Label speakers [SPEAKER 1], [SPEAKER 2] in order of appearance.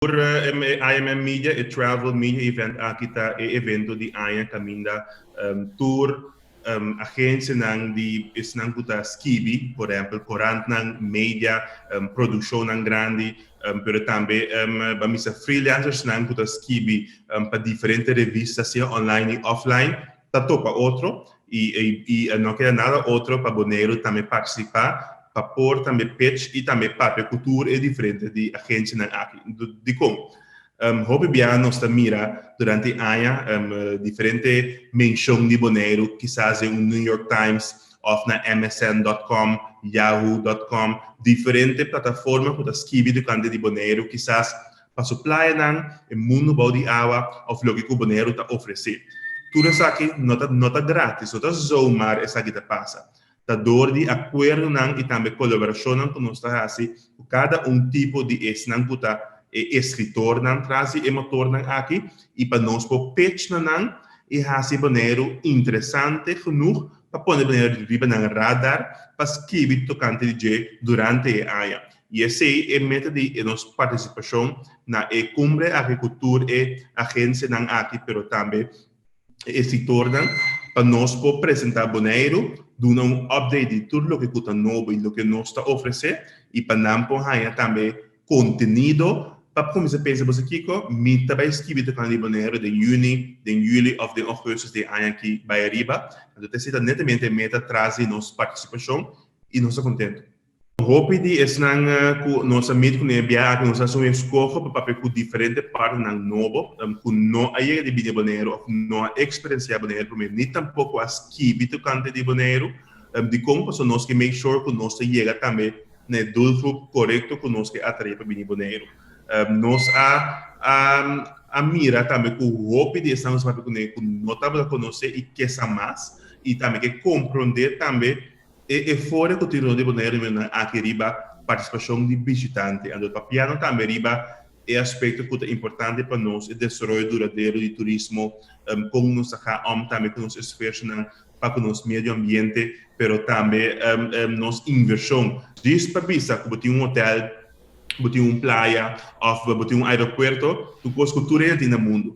[SPEAKER 1] Por IMM Media e Travel Media Event aqui está e evento de AIA caminda tour agência nang di is nang kuta skibi, por exemplo, corant nang media produção nang grande, pero também bamisa freelancers nang kuta skibi para diferentes revistas, seja online e offline, tá topa outro e não quer nada outro para boneiro também participar para pôr também pitch e também para cultura é diferente de agência na aqui de como hobby biano sta mira durante aia diferente menção de boneiro quizás em New York Times ou na MSN.com, Yahoo.com, diferente plataforma para escrever de canto de boneiro quizás para supply nang e mundo bau de água ou o que o boneiro está oferecer. Tudo isso aqui nota grátis, nota zoomar essa que te passa. Da dor de acordo e também colaboração com nós assim cada tipo de esnanguta escritor nan traz e motor nan aqui e para nós por pitch nan e assim boneiro interessante genoeg para pôr boneiro riba nan radar para escrever tocante de durante a aia e esse é método de nossa participação na cumbre agricultura e agência nan aqui pero também escritor nan para nós por apresentar boneiro dando update de tudo o que está novo e o que nós está oferecer e para não pôr também conteúdo para começar a pensar você Kiko, me também escrever com o boneiro de julho ou de agosto de ano aqui vai arriba, então esse é netamente meta traz nossa participação e nós estamos contentes. Hope de esnang ku nossa meet ku nebia ku nossa so escojo para papel diferente parte nang novo ku no aí de bine boneiro no experiência boneiro para mim nem tampouco as que bito cante de boneiro de como so nós que make sure que nós chega também né do correto que nós que atrair para bine boneiro nós a mira também ku hope de estamos para ku notável conhecer e que mais e também que compreender também e fora continuo de boneiro aqui riba participação de visitante ando papiano também riba é aspecto que é importante para nós o desenvolvimento duradouro de turismo com nos acá também com nos esforços para o nosso meio ambiente pero também nos inversão diz para visa que botar hotel botar praia ou botar aeroporto tu coisa cultura no mundo